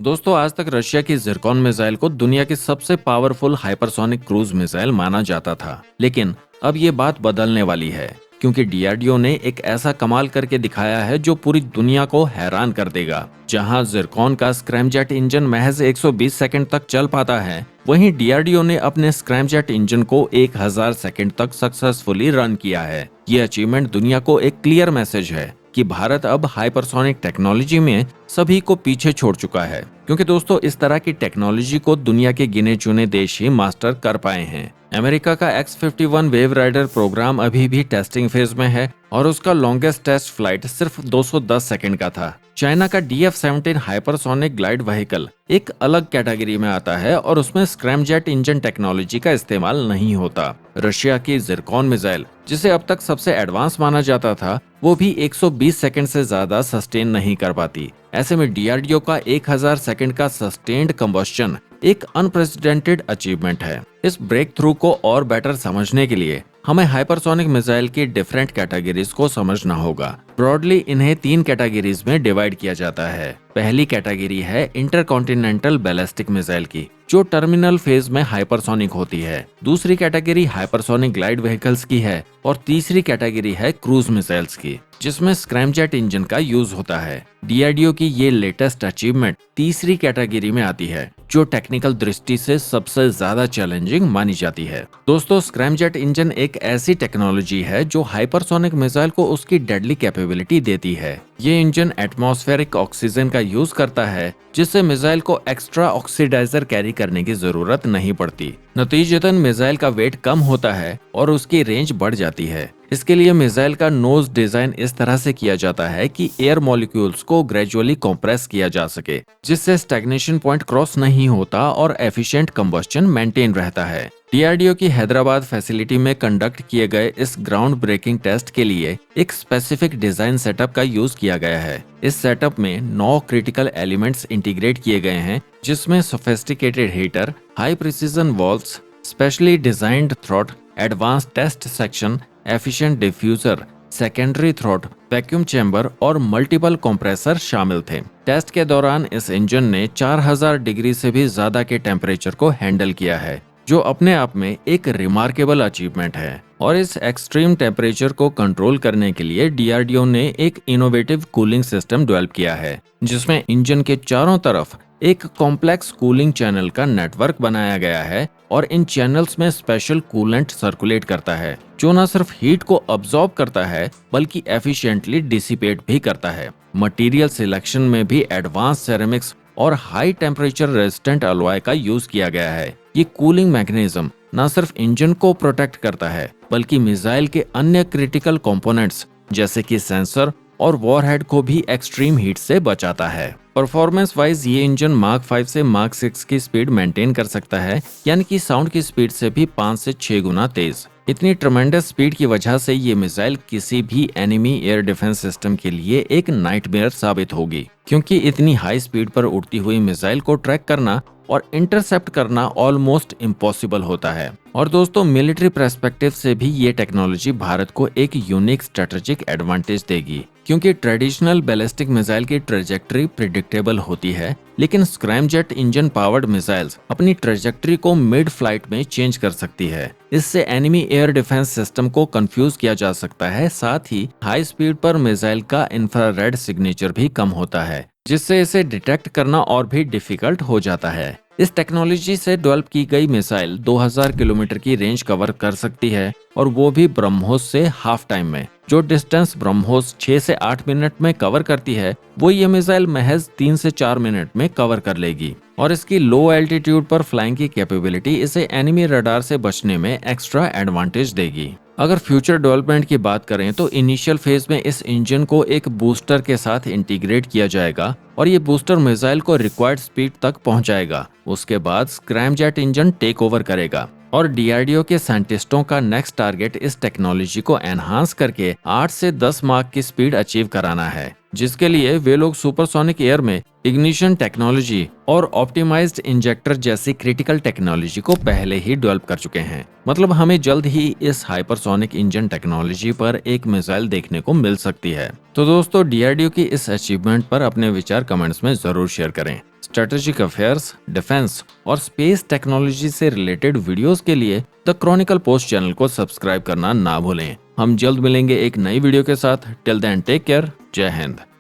दोस्तों, आज तक रशिया की जिरकॉन मिसाइल को दुनिया की सबसे पावरफुल हाइपरसोनिक क्रूज मिसाइल माना जाता था। लेकिन अब ये बात बदलने वाली है, क्योंकि डीआरडीओ ने एक ऐसा कमाल करके दिखाया है जो पूरी दुनिया को हैरान कर देगा। जहां जिरकॉन का स्क्रैमजेट इंजन महज 120 सेकंड तक चल पाता है, वहीं डीआरडीओ ने अपने स्क्रैमजेट इंजन को 1000 सेकंड तक सक्सेसफुली रन किया है। ये अचीवमेंट दुनिया को एक क्लियर मैसेज है कि भारत अब हाइपरसोनिक टेक्नोलॉजी में सभी को पीछे छोड़ चुका है, क्योंकि दोस्तों इस तरह की टेक्नोलॉजी को दुनिया के गिने चुने देश ही मास्टर कर पाए हैं। अमेरिका का X-51 वेव राइडर प्रोग्राम अभी भी टेस्टिंग फेज में है और उसका लॉन्गेस्ट टेस्ट फ्लाइट सिर्फ 210 सेकंड का था। चाइना का DF-17 हाइपरसोनिक ग्लाइड व्हीकल एक अलग कैटेगरी में आता है और उसमें स्क्रैमजेट इंजन टेक्नोलॉजी का इस्तेमाल नहीं होता। रशिया की जिरकॉन मिसाइल, जिसे अब तक सबसे एडवांस माना जाता था, वो भी 120 सेकंड से ज्यादा सस्टेन नहीं कर पाती। ऐसे में डीआरडीओ का 1000 सेकंड का सस्टेन्ड कंबस्शन एक अनप्रेसिडेंटेड अचीवमेंट है। इस ब्रेक थ्रू को और बेटर समझने के लिए हमें हाइपरसोनिक मिसाइल की डिफरेंट कैटेगरीज को समझना होगा। ब्रॉडली इन्हें 3 कैटेगरीज में डिवाइड किया जाता है। पहली कैटेगरी है इंटरकॉन्टिनेंटल बैलिस्टिक मिसाइल की, जो टर्मिनल फेज में हाइपरसोनिक होती है। दूसरी कैटेगरी हाइपरसोनिक ग्लाइड व्हीकल्स की है और तीसरी कैटेगरी है क्रूज मिसाइल्स की, जिसमें स्क्रैमजेट इंजन का यूज होता है। डीआरडीओ की ये लेटेस्ट अचीवमेंट तीसरी कैटेगरी में आती है, जो टेक्निकल दृष्टि से सबसे ज्यादा चैलेंजिंग मानी जाती है। दोस्तों, स्क्रैमजेट इंजन एक ऐसी टेक्नोलॉजी है जो हाइपरसोनिक मिसाइल को उसकी डेडली कैपेबिलिटी देती है। ये इंजन एटमॉस्फेरिक ऑक्सीजन का यूज करता है, जिससे मिसाइल को एक्स्ट्रा ऑक्सीडाइजर कैरी करने की जरूरत नहीं पड़ती। नतीजतन मिसाइल का वेट कम होता है और उसकी रेंज बढ़ जाती है। इसके लिए मिसाइल का नोज डिजाइन इस तरह से किया जाता है कि एयर मॉलिक्यूल्स को ग्रेजुअली कंप्रेस किया जा सके, जिससे स्टैग्नेशन पॉइंट क्रॉस नहीं होता और एफिशिएंट कंबस्शन मेंटेन रहता है। डीआरडीओ की हैदराबाद फैसिलिटी में कंडक्ट किए गए इस ग्राउंड ब्रेकिंग टेस्ट के लिए एक स्पेसिफिक डिजाइन सेटअप का यूज किया गया है। इस सेटअप में 9 क्रिटिकल एलिमेंट्स इंटीग्रेट किए गए हैं, जिसमें sophisticated heater, high precision valves, specially designed throat, advance test section, efficient diffuser, secondary throat, vacuum chamber और मल्टीपल कंप्रेसर शामिल थे। टेस्ट के दौरान इस इंजन ने 4000 डिग्री से भी ज्यादा के टेम्परेचर को हैंडल किया है, जो अपने आप में एक रिमार्केबल अचीवमेंट है। और इस एक्सट्रीम टेम्परेचर को कंट्रोल करने के लिए डीआरडीओ ने एक इनोवेटिव कूलिंग सिस्टम डेवलप किया है, जिसमें इंजन के चारों तरफ एक कॉम्प्लेक्स कूलिंग चैनल का नेटवर्क बनाया गया है और इन चैनल्स में स्पेशल कूलेंट सर्कुलेट करता है, जो न सिर्फ हीट को अब्सॉर्ब करता है बल्कि एफिशिएंटली डिसिपेट भी करता है। मटेरियल सिलेक्शन में भी एडवांस सेरेमिक्स और हाई टेम्परेचर रेजिस्टेंट अलॉय का यूज किया गया है। ये कूलिंग मैकेनिज्म न सिर्फ इंजन को प्रोटेक्ट करता है बल्कि मिसाइल के अन्य क्रिटिकल कंपोनेंट्स जैसे कि सेंसर और वॉरहेड को भी एक्सट्रीम हीट से बचाता है। परफॉर्मेंस वाइज ये इंजन मार्क 5 से मार्क 6 की स्पीड मेंटेन कर सकता है, यानी कि साउंड की स्पीड से भी 5 से 6 गुना तेज। इतनी ट्रमेंडस स्पीड की वजह से ये मिसाइल किसी भी एनिमी एयर डिफेंस सिस्टम के लिए एक नाइटमेयर साबित होगी, क्योंकि इतनी हाई स्पीड पर उड़ती हुई मिसाइल को ट्रैक करना और इंटरसेप्ट करना ऑलमोस्ट इम्पॉसिबल होता है। और दोस्तों, मिलिट्री पर्सपेक्टिव से भी ये टेक्नोलॉजी भारत को एक यूनिक स्ट्रेटेजिक एडवांटेज देगी, क्योंकि ट्रेडिशनल बैलिस्टिक मिसाइल की ट्रेजेक्टरी प्रिडिक्टेबल होती है, लेकिन स्क्रैमजेट इंजन पावर्ड मिसाइल्स अपनी ट्रेजेक्टरी को मिड फ्लाइट में चेंज कर सकती है। इससे एनिमी एयर डिफेंस सिस्टम को कंफ्यूज किया जा सकता है। साथ ही हाई स्पीड पर मिसाइल का इंफ्रारेड सिग्नेचर भी कम होता है, जिससे इसे डिटेक्ट करना और भी डिफिकल्ट हो जाता है। इस टेक्नोलॉजी से डेवलप की गई मिसाइल 2000 किलोमीटर की रेंज कवर कर सकती है, और वो भी ब्रह्मोस से हाफ टाइम में। जो डिस्टेंस ब्रह्मोस 6 से 8 मिनट में कवर करती है, वो ये मिसाइल महज 3 से 4 मिनट में कवर कर लेगी। और इसकी लो एल्टीट्यूड पर फ्लाइंग की कैपेबिलिटी इसे एनिमी रडार से बचने में एक्स्ट्रा एडवांटेज देगी। अगर फ्यूचर डेवलपमेंट की बात करें तो इनिशियल फेज में इस इंजन को एक बूस्टर के साथ इंटीग्रेट किया जाएगा और ये बूस्टर मिसाइल को रिक्वायर्ड स्पीड तक पहुंचाएगा। उसके बाद स्क्रैमजेट इंजन टेक ओवर करेगा और डीआरडीओ के साइंटिस्टों का नेक्स्ट टारगेट इस टेक्नोलॉजी को एनहांस करके 8 से 10 मार्क की स्पीड अचीव कराना है, जिसके लिए वे लोग सुपरसोनिक एयर में इग्निशन टेक्नोलॉजी और ऑप्टिमाइज्ड इंजेक्टर जैसी क्रिटिकल टेक्नोलॉजी को पहले ही डेवलप कर चुके हैं। मतलब हमें जल्द ही इस हाइपरसोनिक इंजन टेक्नोलॉजी पर एक मिसाइल देखने को मिल सकती है। तो दोस्तों, डीआरडीओ की इस अचीवमेंट पर अपने विचार कमेंट्स में जरूर शेयर करें। स्ट्रेटेजिक अफेयर्स, डिफेंस और स्पेस टेक्नोलॉजी से रिलेटेड वीडियोस के लिए द क्रॉनिकल पोस्ट चैनल को सब्सक्राइब करना ना भूलें। हम जल्द मिलेंगे एक नई वीडियो के साथ। Till then take care. जय हिंद।